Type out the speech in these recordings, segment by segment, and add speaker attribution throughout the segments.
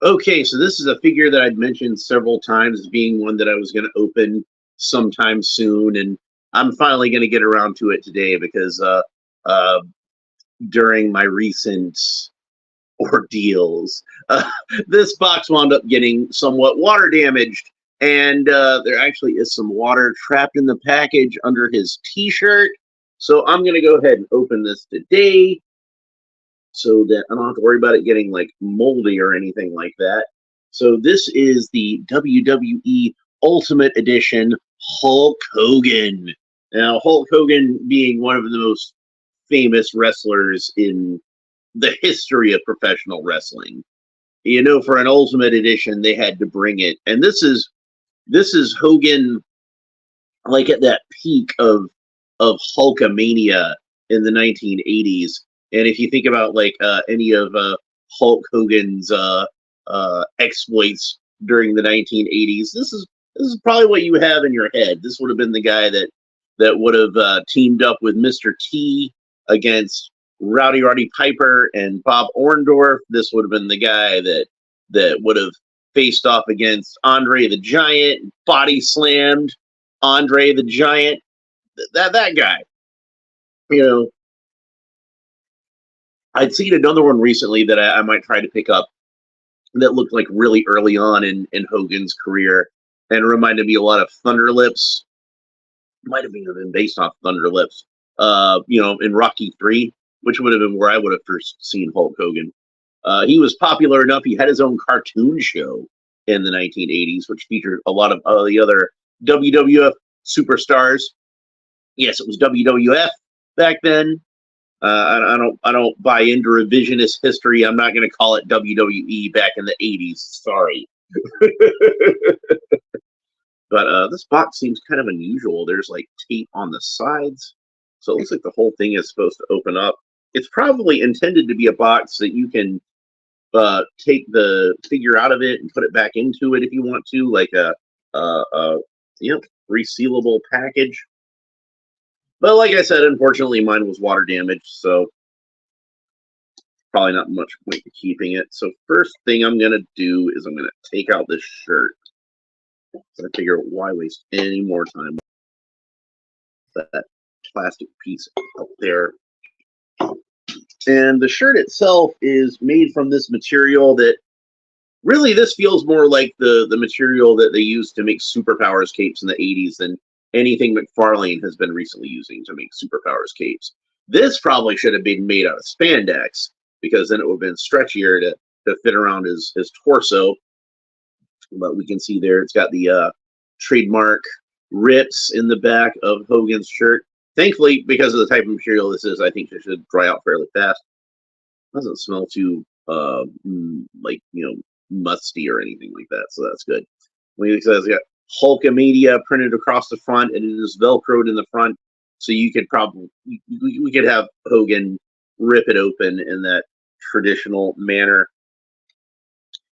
Speaker 1: Okay, so this is a figure that I'd mentioned several times as being one that I was going to open sometime soon, and I'm finally going to get around to it today because uh, during my recent ordeals, uh, this box wound up getting somewhat water damaged, and there actually is some water trapped in the package under his T-shirt. So I'm going to go ahead and open this today so that I don't have to worry about it getting like moldy or anything like that. So this is the WWE Ultimate Edition Hulk Hogan. Now, Hulk Hogan being one of the most famous wrestlers in the history of professional wrestling. You know, for an Ultimate Edition, they had to bring it, and this is Hogan like at that peak of Hulkamania in the 1980s. And if you think about like any of Hulk Hogan's exploits during the 1980s, this is probably what you have in your head. This would have been the guy that would have teamed up with Mr. T against Rowdy Roddy Piper and Bob Orndorff. This would have been the guy that would have faced off against Andre the Giant, body slammed Andre the Giant. That guy. You know, I'd seen another one recently that I might try to pick up that looked like really early on in Hogan's career and reminded me a lot of Thunder Lips. Might have even been based off Thunder Lips. In Rocky 3, which would have been where I would have first seen Hulk Hogan. He was popular enough. He had his own cartoon show in the 1980s, which featured a lot of the other WWF superstars. Yes, it was WWF back then. I don't buy into revisionist history. I'm not going to call it WWE back in the 80s. Sorry. But this box seems kind of unusual. There's like tape on the sides. So it looks like the whole thing is supposed to open up. It's probably intended to be a box that you can take the figure out of it and put it back into it if you want to, like a resealable package. But like I said, unfortunately, mine was water damaged, so probably not much point to keeping it. So first thing I'm going to do is I'm going to take out this shirt. So I figure, why waste any more time with that plastic piece out there? And the shirt itself is made from this material that really, this feels more like the material that they used to make Superpowers capes in the 80s than anything McFarlane has been recently using to make Superpowers capes. This probably should have been made out of spandex, because then it would have been stretchier to fit around his torso. But we can see there it's got the trademark rips in the back of Hogan's shirt. Thankfully, because of the type of material this is, I think it should dry out fairly fast. Doesn't smell too musty or anything like that, so that's good. It says got Hulkamania printed across the front, and it is velcroed in the front, so you could probably we could have Hogan rip it open in that traditional manner.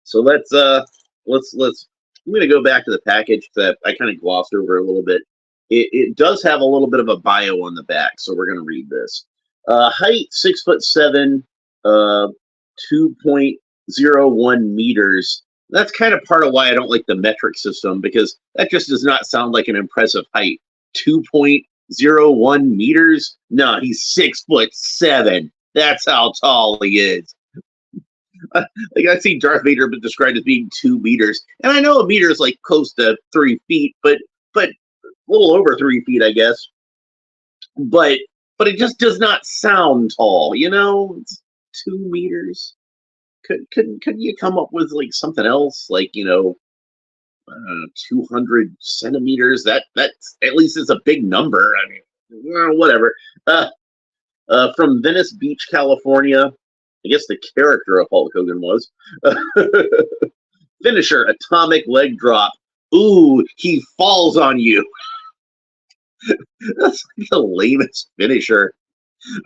Speaker 1: So let's I'm going to go back to the package that I kind of glossed over a little bit. It does have a little bit of a bio on the back, so we're going to read this. Height 6'7", 2.01 meters. That's kind of part of why I don't like the metric system, because that just does not sound like an impressive height. 2.01 meters? No, he's 6'7". That's how tall he is. Like, I see Darth Vader been described as being 2 meters, and I know a meter is like close to 3 feet, but a little over 3 feet, I guess. But it just does not sound tall, you know? It's 2 meters. Could you come up with like something else, like 200 centimeters? That's at least it's a big number. I mean, whatever. From Venice Beach, California. I guess the character of Hulk Hogan was. Finisher, atomic leg drop. Ooh, he falls on you. That's like the lamest finisher.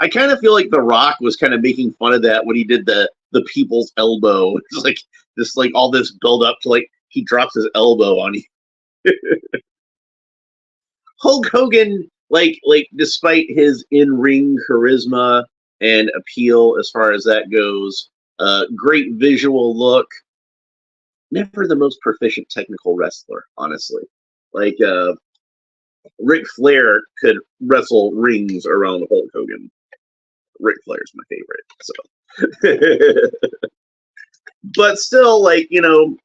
Speaker 1: I kind of feel like The Rock was kind of making fun of that when he did the people's elbow. It's like this, like all this build up to like he drops his elbow on you. Hulk Hogan, like despite his in-ring charisma and appeal as far as that goes, great visual look. never the most proficient technical wrestler, honestly. Like Ric Flair could wrestle rings around Hulk Hogan. Ric Flair's my favorite. So, but still, like, you know,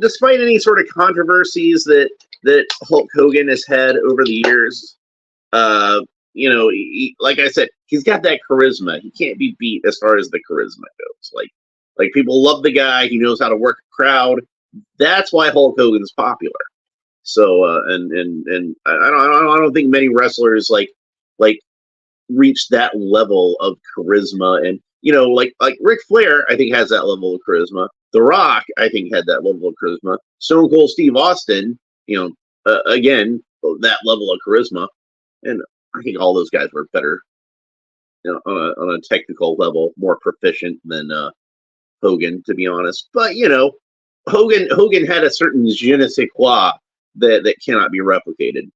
Speaker 1: despite any sort of controversies that Hulk Hogan has had over the years, you know, like I said, he's got that charisma. He can't be beat as far as the charisma goes. Like people love the guy. He knows how to work a crowd. That's why Hulk Hogan's popular. So, and I don't think many wrestlers like reach that level of charisma. And you know, like Ric Flair, I think has that level of charisma. The Rock, I think, had that level of charisma. Stone Cold Steve Austin, you know, again, that level of charisma. And I think all those guys were better, you know, on a technical level, more proficient than Hogan, to be honest. But you know, Hogan had a certain je ne sais quoi that cannot be replicated.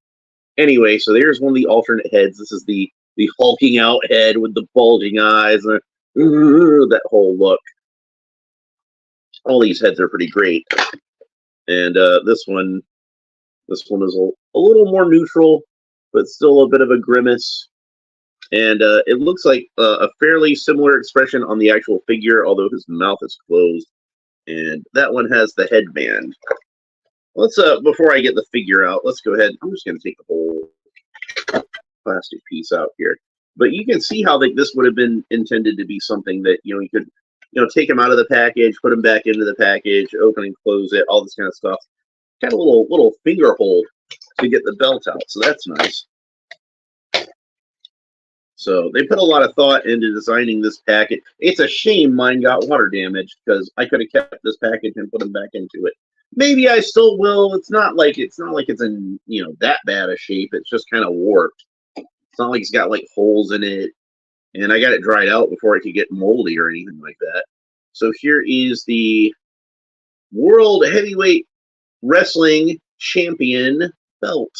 Speaker 1: Anyway, so there's one of the alternate heads. This is the hulking out head with the bulging eyes and that whole look. All these heads are pretty great, and this one is a little more neutral, but still a bit of a grimace. And it looks like a fairly similar expression on the actual figure, although his mouth is closed. And that one has the headband. Let's before I get the figure out, let's go ahead. I'm just going to take the whole plastic piece out here. But you can see how this would have been intended to be something that, you know, you could, you know, take them out of the package, put them back into the package, open and close it, all this kind of stuff. Kind of a little finger hole to get the belt out, so that's nice. So they put a lot of thought into designing this package. It's a shame mine got water damaged, because I could have kept this package and put them back into it. Maybe I still will. It's not like it's in, you know, that bad a shape. It's just kind of warped. It's not like it's got like holes in it. And I got it dried out before it could get moldy or anything like that. So here is the World Heavyweight Wrestling Champion belt.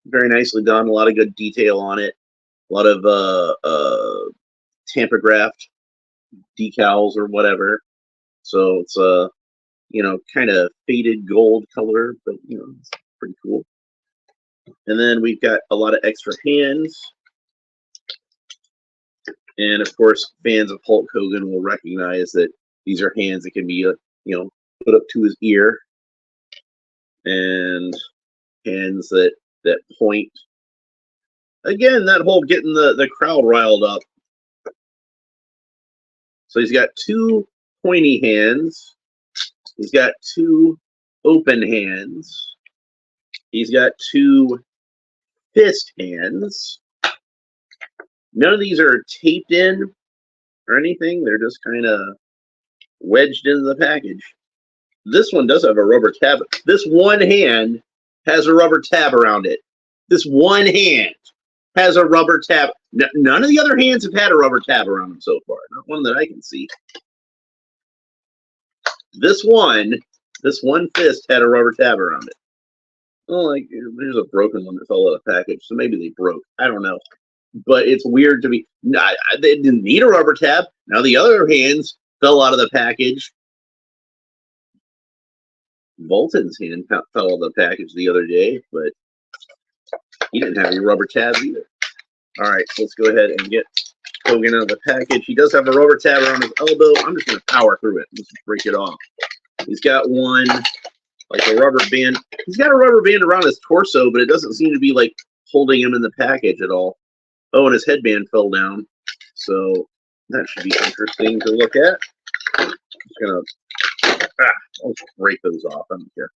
Speaker 1: Very nicely done. A lot of good detail on it. A lot of tamper-graphed decals or whatever. So it's you know, kind of faded gold color, but you know, it's pretty cool. And then we've got a lot of extra hands. And of course, fans of Hulk Hogan will recognize that these are hands that can be, you know, put up to his ear, and hands that point. Again, that whole getting the crowd riled up. So he's got two pointy hands. He's got two open hands. He's got two fist hands. None of these are taped in or anything. They're just kind of wedged into the package. This one does have a rubber tab. This one hand has a rubber tab around it. This one hand has a rubber tab. None of the other hands have had a rubber tab around them so far. Not one that I can see. This one fist had a rubber tab around it. Oh, like there's a broken one that fell out of the package, so maybe they broke. I don't know. But it's weird to me. They didn't need a rubber tab. Now the other hands fell out of the package. Bolton's hand fell out of the package the other day, but he didn't have any rubber tabs either. All right, so let's go ahead and get Hogan out of the package. He does have a rubber tab around his elbow. I'm just going to power through it. Let's break it off. He's got one, like a rubber band. He's got a rubber band around his torso, but it doesn't seem to be like holding him in the package at all. Oh, and his headband fell down. So that should be interesting to look at. I'm just going to I'll break those off. I don't care.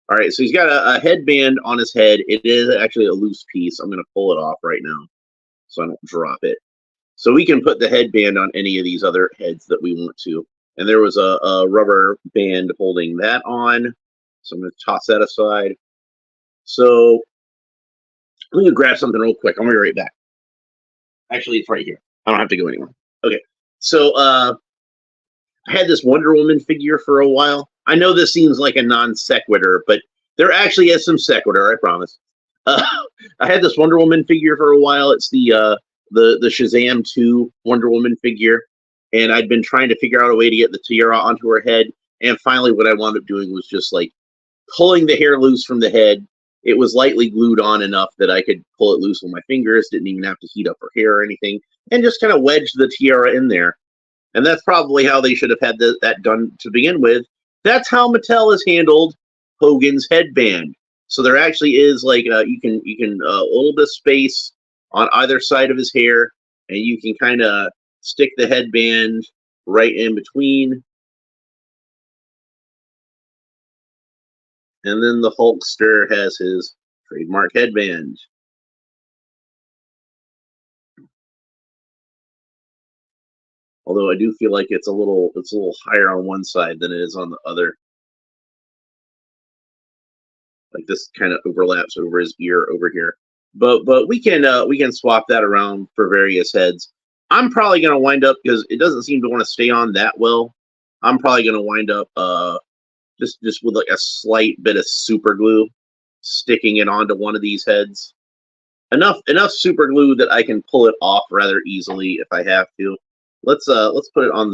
Speaker 1: All right, so he's got a headband on his head. It is actually a loose piece. I'm going to pull it off right now so I don't drop it. So we can put the headband on any of these other heads that we want to. And there was a rubber band holding that on. So I'm going to toss that aside. So let me grab something real quick. I'm going to be right back. Actually, it's right here. I don't have to go anywhere. Okay, so I had this Wonder Woman figure for a while. I know this seems like a non sequitur, but there actually is some sequitur, I promise. I had this Wonder Woman figure for a while. It's the Shazam 2 Wonder Woman figure, and I'd been trying to figure out a way to get the tiara onto her head. And finally, what I wound up doing was just like pulling the hair loose from the head. It was lightly glued on enough that I could pull it loose with my fingers, didn't even have to heat up her hair or anything, and just kind of wedge the tiara in there. And that's probably how they should have had that done to begin with. That's how Mattel has handled Hogan's headband. So there actually is like you can a little bit of space on either side of his hair, and you can kind of stick the headband right in between, and then the Hulkster has his trademark headband. Although I do feel like it's a little higher on one side than it is on the other. Like this kind of overlaps over his ear over here. But we can swap that around for various heads. I'm probably gonna wind up, because it doesn't seem to want to stay on that well. I'm probably gonna wind up just with like a slight bit of super glue, sticking it onto one of these heads. Enough super glue that I can pull it off rather easily if I have to. Let's put it on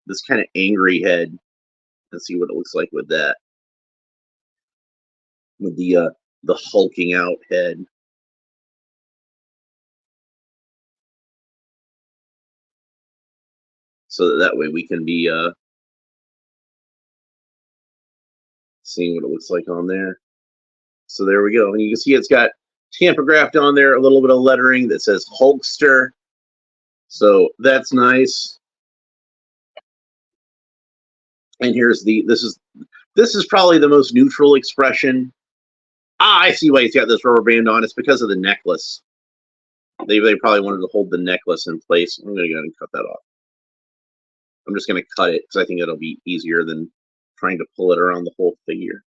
Speaker 1: this kind of angry head and see what it looks like with that. With the hulking out head. So that way we can be seeing what it looks like on there. So there we go. And you can see it's got tampographed on there, a little bit of lettering that says Hulkster. So that's nice. And here's this is probably the most neutral expression. I see why he's got this rubber band on. It's because of the necklace. They probably wanted to hold the necklace in place. I'm gonna go ahead and cut that off. I'm just gonna cut it because I think it'll be easier than trying to pull it around the whole figure.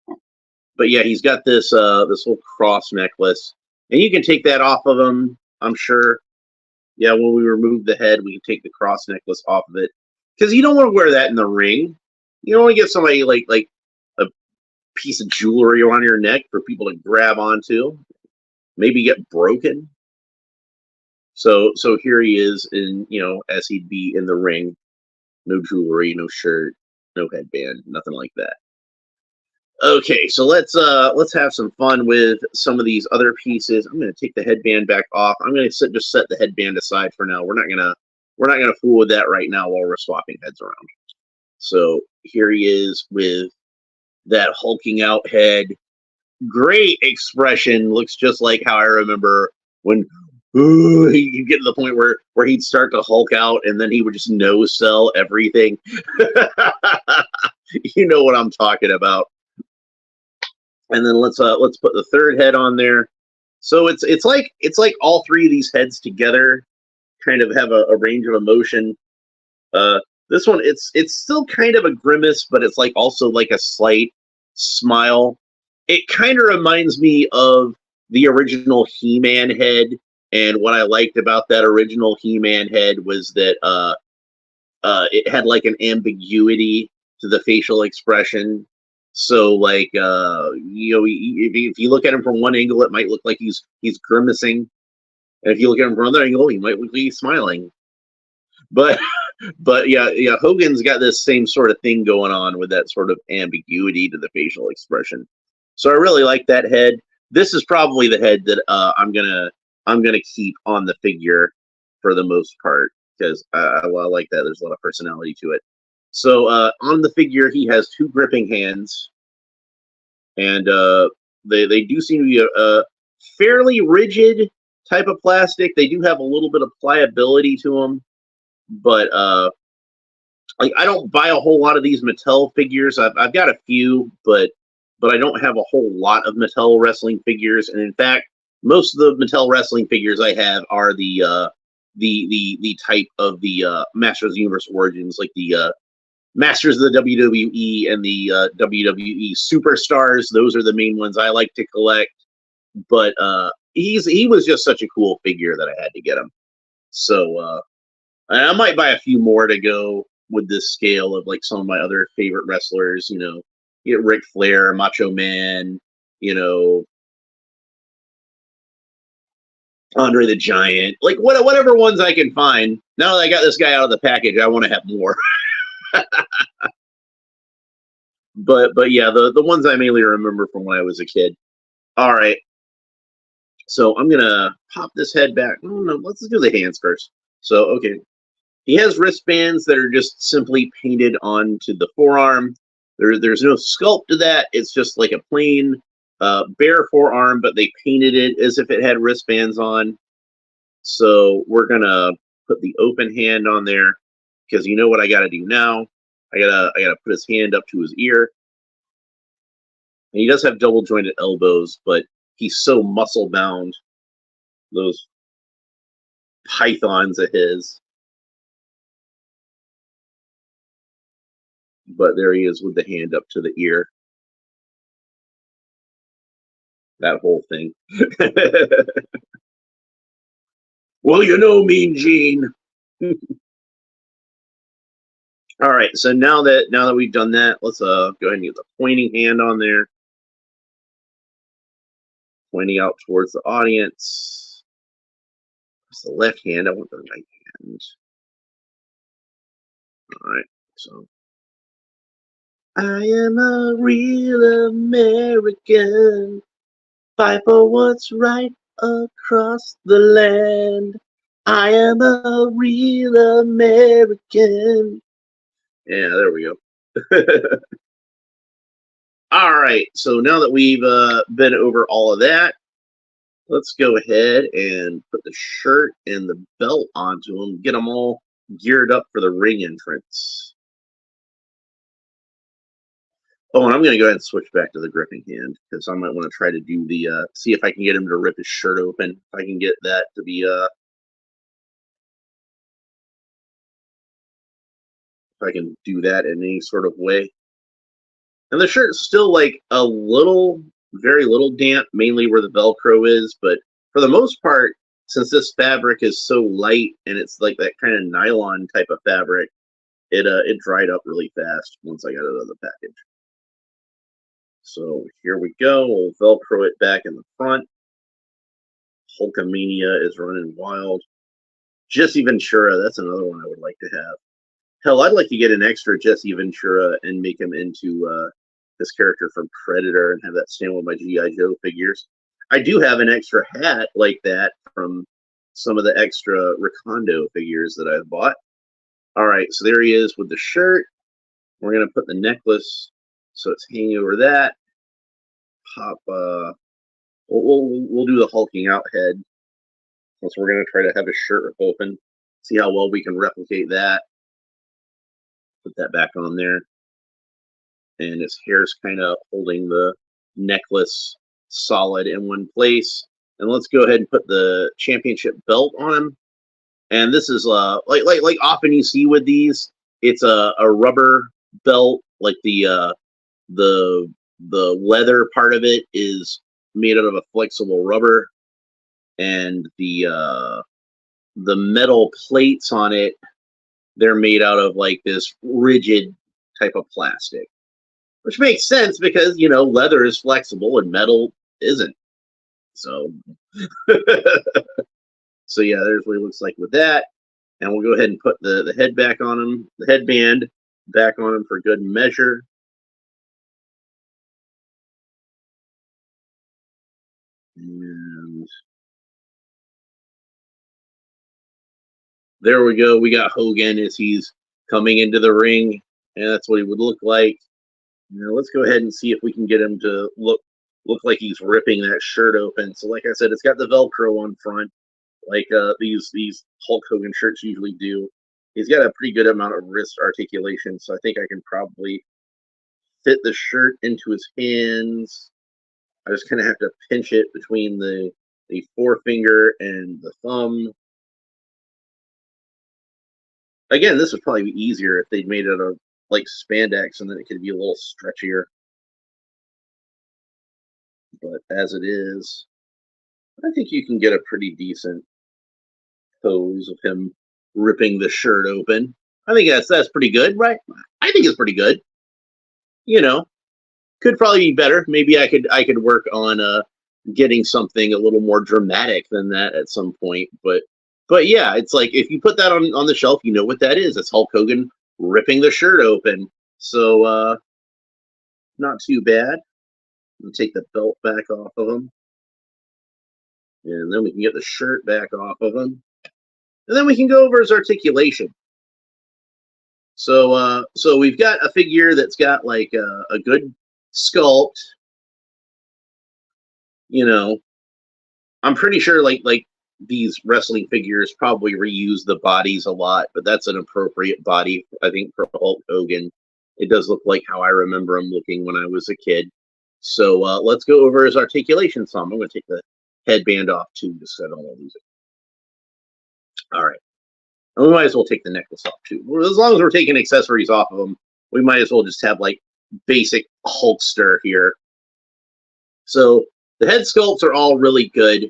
Speaker 1: But yeah, he's got this this whole cross necklace, and you can take that off of him, I'm sure. Yeah, when we remove the head, we can take the cross necklace off of it, because you don't want to wear that in the ring. You don't want to get somebody like a piece of jewelry around your neck for people to grab onto, maybe get broken. So here he is in, as he'd be in the ring. No jewelry, no shirt, no headband, nothing like that. Okay, so let's have some fun with some of these other pieces. I'm going to take the headband back off. I'm going to just set the headband aside for now. We're not gonna fool with that right now while we're swapping heads around. So here he is with that hulking out head. Great expression. Looks just like how I remember when he'd get to the point where he'd start to hulk out, and then he would just no sell everything. You know what I'm talking about. And then let's put the third head on there. So it's like all three of these heads together kind of have a range of emotion. This one, it's still kind of a grimace, but it's like also like a slight smile. It kind of reminds me of the original He-Man head, and what I liked about that original He-Man head was that it had like an ambiguity to the facial expression. So like if you look at him from one angle, it might look like he's grimacing, and if you look at him from another angle, he might look like he's smiling. But yeah, Hogan's got this same sort of thing going on with that sort of ambiguity to the facial expression. So I really like that head. This is probably the head that I'm gonna keep on the figure for the most part, because I like that. There's a lot of personality to it. So on the figure, he has two gripping hands, and they do seem to be a fairly rigid type of plastic. They do have a little bit of pliability to them, but like I don't buy a whole lot of these Mattel figures. I've got a few, but I don't have a whole lot of Mattel wrestling figures. And in fact, most of the Mattel wrestling figures I have are the type of the Masters of the Universe Origins, like the Masters of the WWE and the WWE Superstars. Those are the main ones I like to collect. But he was just such a cool figure that I had to get him. So I might buy a few more to go with this scale of like some of my other favorite wrestlers. You get Ric Flair, Macho Man, Andre the Giant, like whatever ones I can find. Now that I got this guy out of the package, I want to have more. but yeah, the ones I mainly remember from when I was a kid. All right, so I'm gonna pop this head back. Oh no, let's do the hands first. So okay, he has wristbands that are just simply painted onto the forearm. There's no sculpt to that. It's just like a plain bare forearm, but they painted it as if it had wristbands on. So we're gonna put the open hand on there because you know what I gotta do now. I gotta put his hand up to his ear. And he does have double jointed elbows, but he's so muscle bound. Those pythons of his. But there he is with the hand up to the ear. That whole thing. Well, you know, Mean Gene. All right, so now that we've done that, let's go ahead and get the pointing hand on there, pointing out towards the audience. It's the left hand. I want the right hand. All right, so I am a real American. Fight for what's right across the land. I am a real American. Yeah, there we go. All right, so now that we've been over all of that, let's go ahead and put the shirt and the belt onto them, get them all geared up for the ring entrance. Oh, and I'm going to go ahead and switch back to the gripping hand because I might want to try to do the, see if I can get him to rip his shirt open. If I can get that to be, if I can do that in any sort of way. And the shirt's still like a little, very little damp, mainly where the Velcro is, but for the most part, since this fabric is so light and it's like that kind of nylon type of fabric, it dried up really fast once I got it out of the package. So here we go. We'll Velcro it back in the front. Hulkamania is running wild. Jesse Ventura, that's another one I would like to have. Hell, I'd like to get an extra Jesse Ventura and make him into this character from Predator and have that stand with my G.I. Joe figures. I do have an extra hat like that from some of the extra Recondo figures that I've bought. All right, so there he is with the shirt. We're going to put the necklace so it's hanging over that. Pop, we'll do the hulking out head. So we're going to try to have his shirt rip open. See how well we can replicate that. Put that back on there. And his hair's kind of holding the necklace solid in one place. And let's go ahead and put the championship belt on him. And this is like often you see with these, it's a rubber belt. Like the leather part of it is made out of a flexible rubber, and the metal plates on it, they're made out of like this rigid type of plastic, which makes sense because, you know, leather is flexible and metal isn't. So, so yeah, there's what it looks like with that. And we'll go ahead and put the head back on him, the headband back on him for good measure. And there we go. We got Hogan as he's coming into the ring, and that's what he would look like. Now let's go ahead and see if we can get him to look like he's ripping that shirt open. So like I said, it's got the Velcro on front, like these Hulk Hogan shirts usually do. He's got a pretty good amount of wrist articulation, so I think I can probably fit the shirt into his hands. I just kind of have to pinch it between the forefinger and the thumb. Again, this would probably be easier if they'd made it of like spandex, and then it could be a little stretchier. But as it is, I think you can get a pretty decent pose of him ripping the shirt open. I think that's pretty good, right? I think it's pretty good. You know, could probably be better. Maybe I could work on getting something a little more dramatic than that at some point. But yeah, it's like if you put that on the shelf, you know what that is. It's Hulk Hogan ripping the shirt open. So not too bad. We'll take the belt back off of him. And then we can get the shirt back off of him. And then we can go over his articulation. So we've got a figure that's got like a good sculpt. You know, I'm pretty sure like these wrestling figures probably reuse the bodies a lot, but that's an appropriate body, I think, for Hulk Hogan. It does look like how I remember him looking when I was a kid. So let's go over his articulation some. I'm going to take the headband off too, just so I don't lose it. All right. And we might as well take the necklace off too. As long as we're taking accessories off of them, we might as well just have like basic Hulkster here. So the head sculpts are all really good.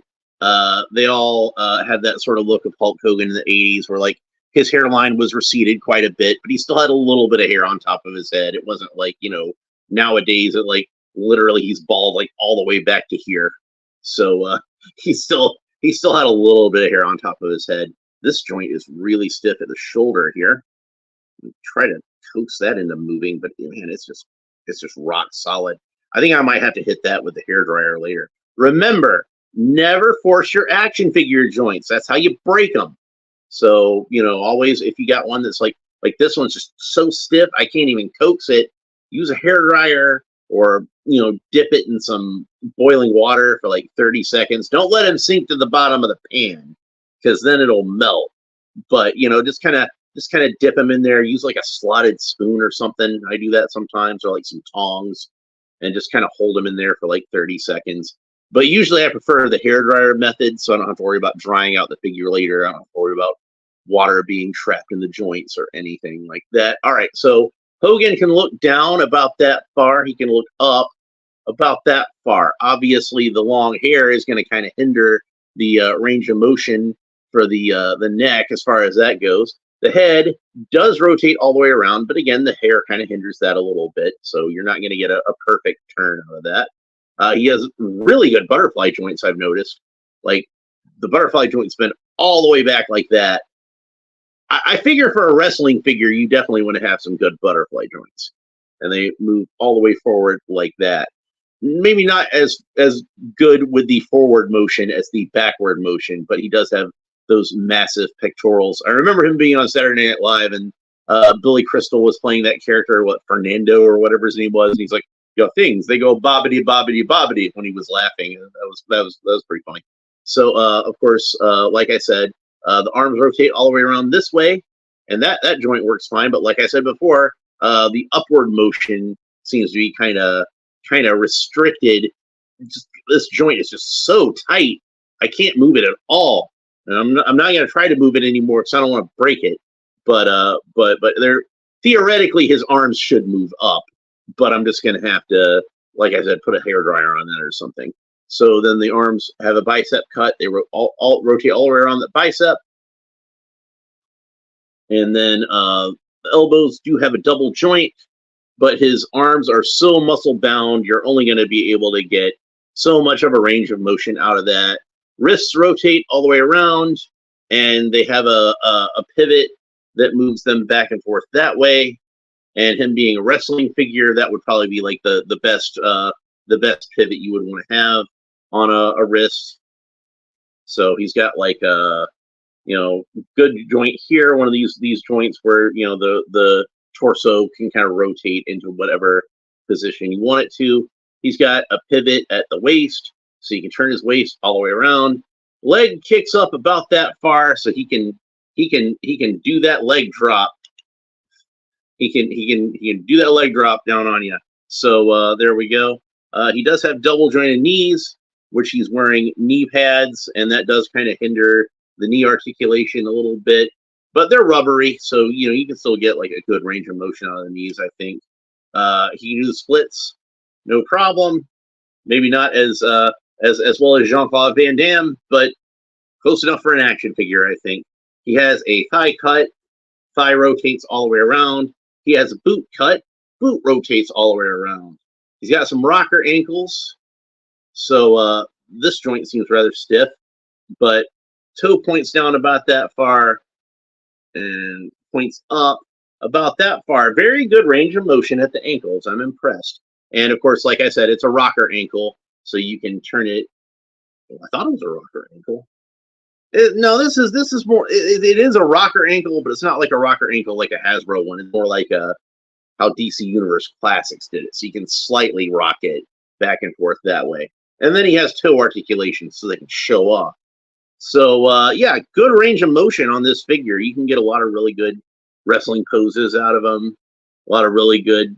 Speaker 1: They all had that sort of look of Hulk Hogan in the 80s where like his hairline was receded quite a bit, but he still had a little bit of hair on top of his head. It wasn't like, you know, nowadays it like literally he's bald like all the way back to here. So he still had a little bit of hair on top of his head. This joint is really stiff at the shoulder here. Try to coax that into moving, but man, it's just rock solid. I think I might have to hit that with the hairdryer later. Remember, never force your action figure joints. That's how you break them. So, you know, always if you got one that's like this one's just so stiff, I can't even coax it, use a hairdryer or, you know, dip it in some boiling water for like 30 seconds. Don't let them sink to the bottom of the pan because then it'll melt. But, you know, just kind of dip them in there. Use like a slotted spoon or something. I do that sometimes, or like some tongs, and just kind of hold them in there for like 30 seconds. But usually I prefer the hairdryer method, so I don't have to worry about drying out the figure later. I don't have to worry about water being trapped in the joints or anything like that. All right, so Hogan can look down about that far. He can look up about that far. Obviously, the long hair is going to kind of hinder the range of motion for the neck as far as that goes. The head does rotate all the way around, but again, the hair kind of hinders that a little bit, so you're not going to get a perfect turn out of that. He has really good butterfly joints, I've noticed. Like, the butterfly joints been all the way back like that. I figure for a wrestling figure, you definitely want to have some good butterfly joints. And they move all the way forward like that. Maybe not as good with the forward motion as the backward motion, but he does have those massive pectorals. I remember him being on Saturday Night Live, and Billy Crystal was playing that character, Fernando or whatever his name was, and he's like, you know, things, they go bobbity bobbity bobbity when he was laughing. That was pretty funny. So of course, like I said, the arms rotate all the way around this way, and that joint works fine. But like I said before, the upward motion seems to be kind of restricted. This joint is just so tight, I can't move it at all. And I'm not going to try to move it anymore because I don't want to break it. But there, theoretically, his arms should move up. But I'm just going to have to, like I said, put a hairdryer on that or something. So then the arms have a bicep cut. They rotate all the way around the bicep. And then the elbows do have a double joint, but his arms are so muscle bound, you're only going to be able to get so much of a range of motion out of that. Wrists rotate all the way around, and they have a pivot that moves them back and forth that way. And him being a wrestling figure, that would probably be like the best pivot you would want to have on a wrist. So he's got like a, you know, good joint here. One of these joints where, you know, the torso can kind of rotate into whatever position you want it to. He's got a pivot at the waist, so you can turn his waist all the way around. Leg kicks up about that far, so he can do that leg drop. He can do that leg drop down on you. So there we go. He does have double jointed knees, which he's wearing knee pads, and that does kind of hinder the knee articulation a little bit. But they're rubbery, so you know you can still get like a good range of motion out of the knees, I think. He can do the splits, no problem. Maybe not as well as Jean-Claude Van Damme, but close enough for an action figure, I think. He has a thigh cut. Thigh rotates all the way around. He has a boot cut. Boot rotates all the way around. He's got some rocker ankles. So this joint seems rather stiff, but toe points down about that far and points up about that far. Very good range of motion at the ankles. I'm impressed. And of course, like I said, it's a rocker ankle, so you can turn it. I thought it was a rocker ankle. No, this is more. It is a rocker ankle, but it's not like a rocker ankle like a Hasbro one. It's more like how DC Universe Classics did it. So you can slightly rock it back and forth that way. And then he has toe articulation, so they can show off. So yeah, good range of motion on this figure. You can get a lot of really good wrestling poses out of him. A lot of really good,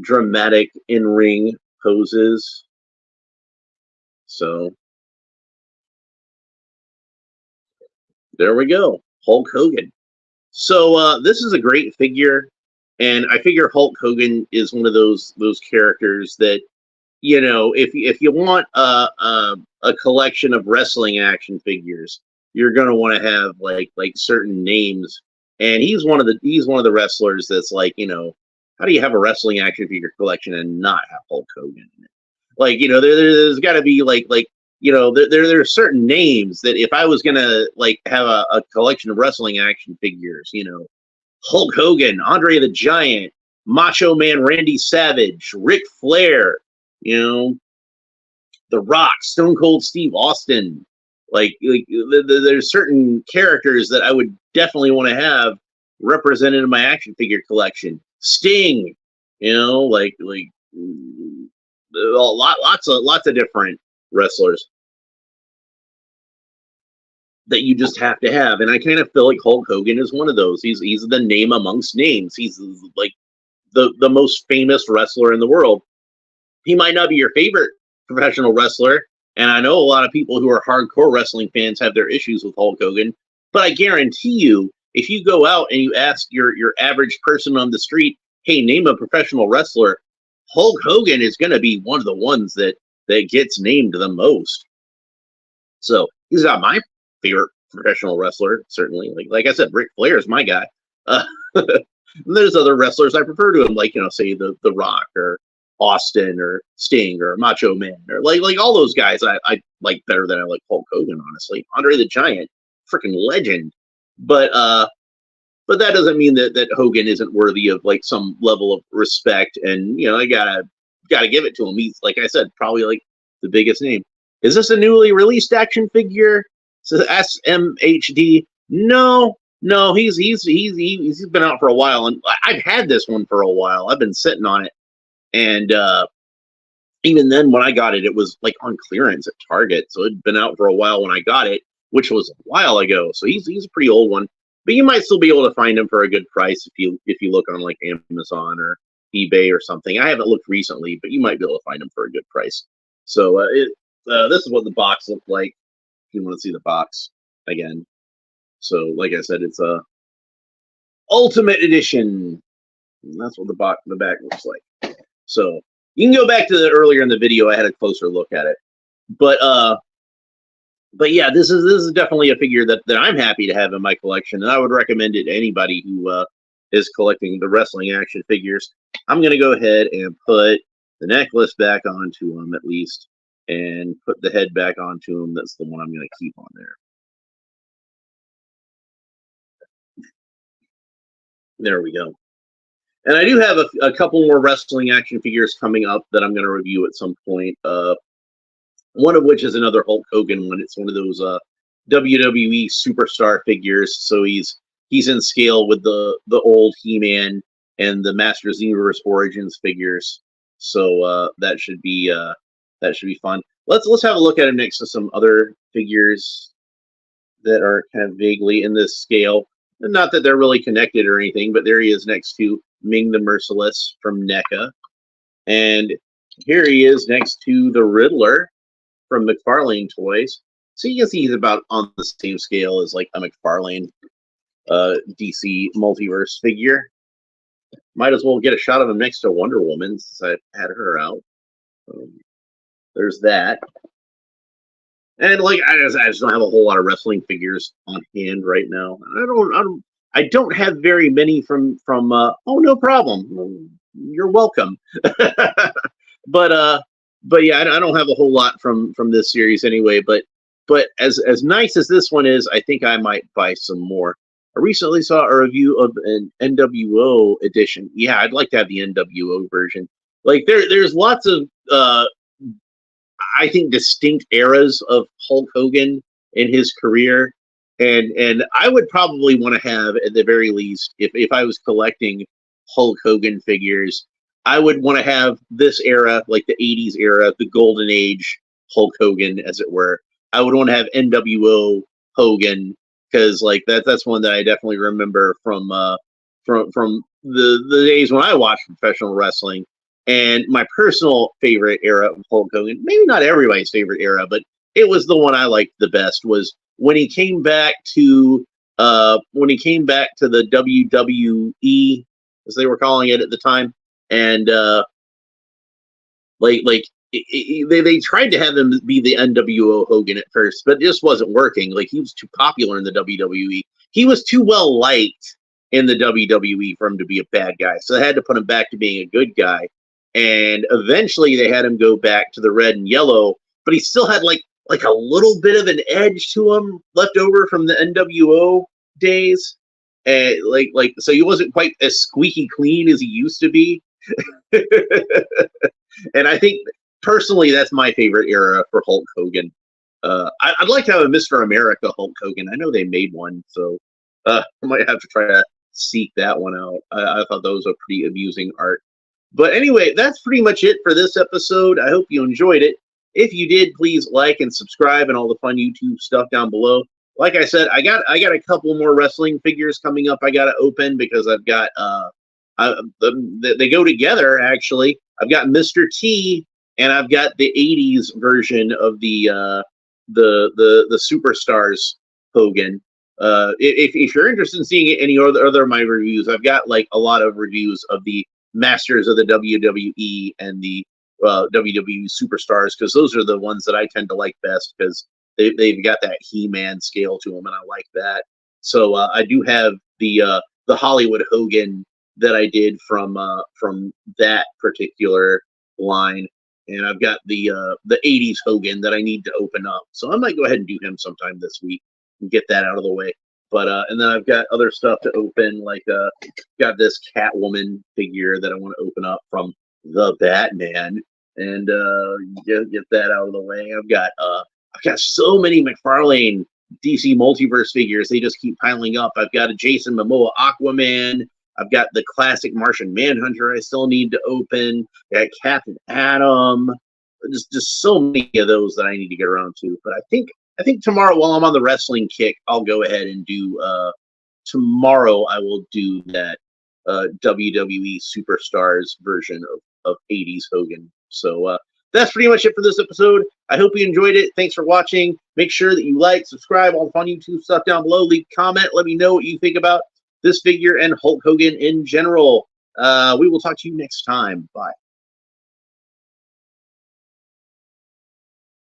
Speaker 1: dramatic in-ring poses. So there we go, Hulk Hogan. So this is a great figure, and I figure Hulk Hogan is one of those characters that, if you want a collection of wrestling action figures, you're gonna want to have like certain names, and he's one of the wrestlers that's like, how do you have a wrestling action figure collection and not have Hulk Hogan in it? Like, there's got to be there are certain names that if I was gonna like have a collection of wrestling action figures, Hulk Hogan, Andre the Giant, Macho Man Randy Savage, Ric Flair, The Rock, Stone Cold Steve Austin. There's certain characters that I would definitely want to have represented in my action figure collection. Sting, lots of different wrestlers that you just have to have, and I kind of feel like Hulk Hogan is one of those. He's the name amongst names. He's like the most famous wrestler in the world. He might not be your favorite professional wrestler, and I know a lot of people who are hardcore wrestling fans have their issues with Hulk Hogan, but I guarantee you, if you go out and you ask your average person on the street, hey, name a professional wrestler, Hulk Hogan is going to be one of the ones that gets named the most. So he's not my favorite professional wrestler, certainly. Like I said, Ric Flair is my guy. There's other wrestlers I prefer to him, like, say the Rock or Austin or Sting or Macho Man, or like all those guys I like better than I like Hulk Hogan, honestly. Andre the Giant, freaking legend. But that doesn't mean that Hogan isn't worthy of like some level of respect, and I gotta give it to him. He's, like I said, probably like the biggest name. Is this a newly released action figure? So SMHD? No, he's been out for a while, and I've had this one for a while. I've been sitting on it, and even then, when I got it, it was like on clearance at Target, so it'd been out for a while when I got it, which was a while ago. So he's a pretty old one, but you might still be able to find him for a good price if you look on like Amazon or eBay or something. I haven't looked recently, but you might be able to find him for a good price. So this is what the box looked like. If you want to see the box again. So like I said, it's a Ultimate Edition. And that's what the back looks like. So you can go back to earlier in the video. I had a closer look at it, but yeah, this is definitely a figure that I'm happy to have in my collection, and I would recommend it to anybody who is collecting the wrestling action figures. I'm gonna go ahead and put the necklace back onto him at least, and put the head back onto him. That's the one I'm gonna keep on there. There we go. And I do have a couple more wrestling action figures coming up that I'm going to review at some point. One of which is another Hulk Hogan one. It's one of those WWE superstar figures. So he's in scale with the old He-Man and the Masters of the Universe Origins figures. So that should be fun. Let's have a look at him next to some other figures that are kind of vaguely in this scale. Not that they're really connected or anything, but there he is next to Ming the Merciless from NECA. And here he is next to the Riddler from McFarlane Toys. So you can see he's about on the same scale as like a McFarlane DC multiverse figure. Might as well get a shot of him next to Wonder Woman since I had her out. There's that. And like I just don't have a whole lot of wrestling figures on hand right now. I don't have very many from oh, no problem. You're welcome. But yeah, I don't have a whole lot from this series anyway, but as nice as this one is, I think I might buy some more. I recently saw a review of an NWO edition. Yeah, I'd like to have the NWO version. like there's lots of I think distinct eras of Hulk Hogan in his career, and I would probably want to have at the very least, if I was collecting Hulk Hogan figures, I would want to have this era, like the '80s era, the golden age Hulk Hogan, as it were. I would want to have NWO Hogan because like that's one that I definitely remember from the days when I watched professional wrestling. And my personal favorite era of Hulk Hogan, maybe not everybody's favorite era, but it was the one I liked the best, was when he came back to the WWE, as they were calling it at the time, and like they tried to have him be the NWO Hogan at first, but it just wasn't working. Like he was too popular in the WWE. He was too well liked in the WWE for him to be a bad guy. So they had to put him back to being a good guy. And eventually they had him go back to the red and yellow, but he still had like a little bit of an edge to him left over from the NWO days. And like so he wasn't quite as squeaky clean as he used to be. And I think personally that's my favorite era for Hulk Hogan. I'd like to have a Mr. America Hulk Hogan. I know they made one, so I might have to try to seek that one out. I thought those were pretty amusing art. But anyway, that's pretty much it for this episode. I hope you enjoyed it. If you did, please like and subscribe and all the fun YouTube stuff down below. Like I said, I got a couple more wrestling figures coming up I got to open because I've got they go together actually. I've got Mr. T and I've got the '80s version of the Superstars Hogan. If you're interested in seeing any other of my reviews, I've got like a lot of reviews of the Masters of the WWE and the WWE Superstars, because those are the ones that I tend to like best because they've got that He-Man scale to them, and I like that. So I do have the Hollywood Hogan that I did from that particular line, and I've got the '80s Hogan that I need to open up. So I might go ahead and do him sometime this week and get that out of the way. But and then I've got other stuff to open, like got this Catwoman figure that I want to open up from the Batman, and get that out of the way. I've got so many McFarlane DC Multiverse figures; they just keep piling up. I've got a Jason Momoa Aquaman. I've got the classic Martian Manhunter I still need to open. I got Captain Atom. Just so many of those that I need to get around to. But I think tomorrow, while I'm on the wrestling kick, I'll go ahead and do tomorrow I will do that WWE Superstars version of '80s Hogan. So that's pretty much it for this episode. I hope you enjoyed it. Thanks for watching. Make sure that you like, subscribe, all the fun YouTube stuff down below. Leave a comment. Let me know what you think about this figure and Hulk Hogan in general. We will talk to you next time. Bye.